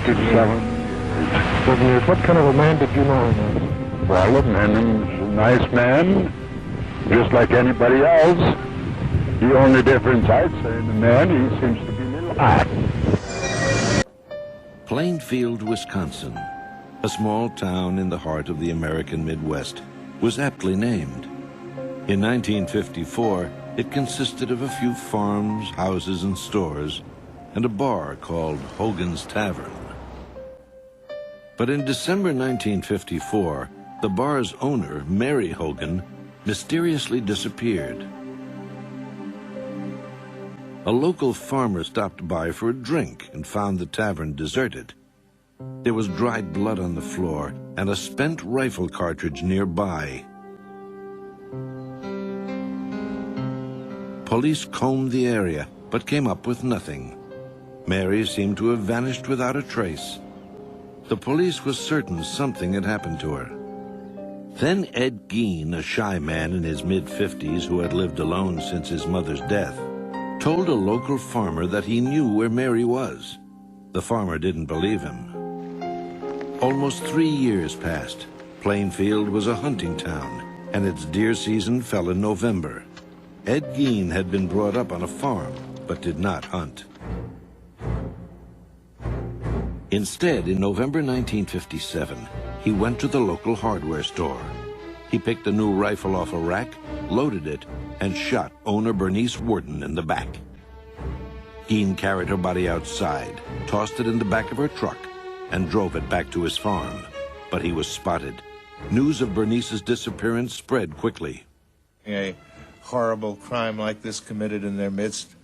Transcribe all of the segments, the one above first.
67. What kind of a man did you know him as? Well, the man is a nice man, just like anybody else. The only difference, I'd say, in the man, he seems to be a little high. Plainfield, Wisconsin, a small town in the heart of the American Midwest, was aptly named. In 1954, it consisted of a few farms, houses, and stores, and a bar called Hogan's Tavern. But in December 1954, the bar's owner, Mary Hogan, mysteriously disappeared. A local farmer stopped by for a drink and found the tavern deserted. There was dried blood on the floor and a spent rifle cartridge nearby. Police combed the area, but came up with nothing. Mary seemed to have vanished without a trace. The police was certain something had happened to her. Then Ed Gien, a shy man in his mid-50s who had lived alone since his mother's death, told a local farmer that he knew where Mary was. The farmer didn't believe him. Almost 3 years passed. Plainfield was a hunting town, and its deer season fell in November. Ed Gien had been brought up on a farm, but did not hunt. Instead, in November 1957, he went to the local hardware store. He picked a new rifle off a rack, loaded it, and shot owner Bernice Worden in the back. Gien carried her body outside, tossed it in the back of her truck, and drove it back to his farm. But he was spotted. News of Bernice's disappearance spread quickly. A horrible crime like this committed in their midst.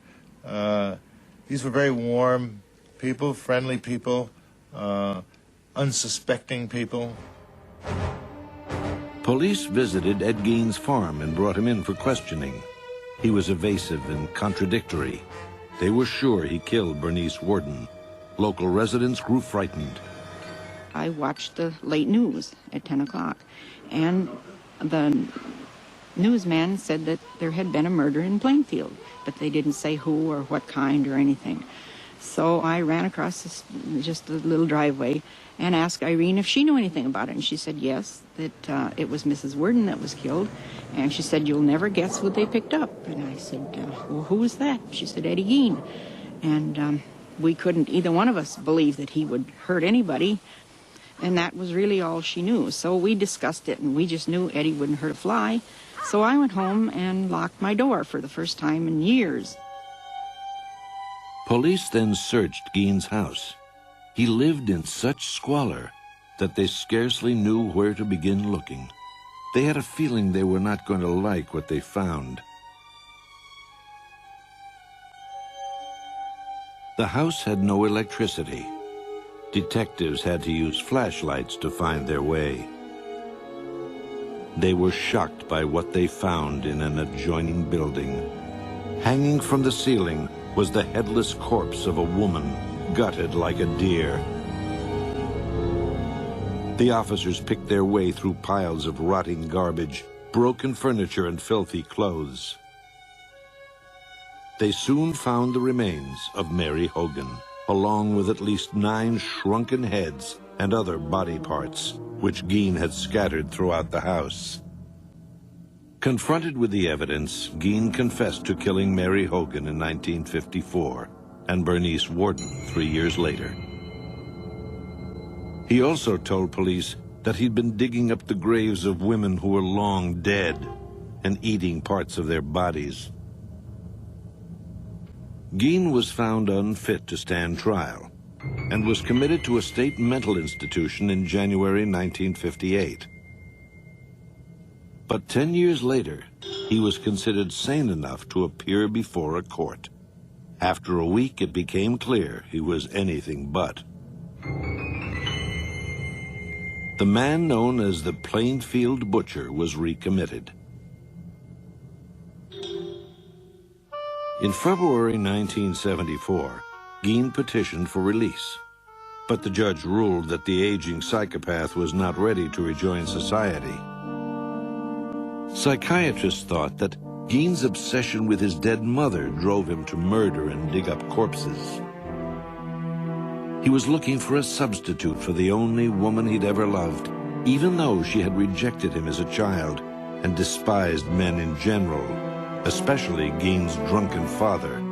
These were very warm people, friendly people, unsuspecting people. Police visited Ed Gien's farm and brought him in for questioning. He was evasive and contradictory. They were sure he killed Bernice Worden. Local residents grew frightened. I watched the late news at 10 o'clock, and the newsman said that there had been a murder in Plainfield, but they didn't say who or what kind or anything. So I ran across just a little driveway and asked Irene if she knew anything about it. And she said yes, that it was Mrs. Worden that was killed. And she said, you'll never guess who they picked up. And I said, well, who was that? She said, Eddie Gien. And we couldn't, either one of us, believe that he would hurt anybody. And that was really all she knew. So we discussed it, and we just knew Eddie wouldn't hurt a fly. So I went home and locked my door for the first time in years. Police then searched Gien's house. He lived in such squalor that they scarcely knew where to begin looking. They had a feeling they were not going to like what they found. The house had no electricity. Detectives had to use flashlights to find their way. They were shocked by what they found in an adjoining building. Hanging from the ceiling was the headless corpse of a woman, gutted like a deer. The officers picked their way through piles of rotting garbage, broken furniture, and filthy clothes. They soon found the remains of Mary Hogan, along with at least 9 shrunken heads and other body parts, which Gien had scattered throughout the house. Confronted with the evidence, Gien confessed to killing Mary Hogan in 1954 and Bernice Worden 3 years later. He also told police that he'd been digging up the graves of women who were long dead and eating parts of their bodies. Gien was found unfit to stand trial and was committed to a state mental institution in January 1958. But 10 years later, he was considered sane enough to appear before a court. After a week, it became clear he was anything but. The man known as the Plainfield Butcher was recommitted. In February 1974, Gien petitioned for release, but the judge ruled that the aging psychopath was not ready to rejoin society. Psychiatrists thought that Gien's obsession with his dead mother drove him to murder and dig up corpses. He was looking for a substitute for the only woman he'd ever loved, even though she had rejected him as a child and despised men in general, especially Gien's drunken father.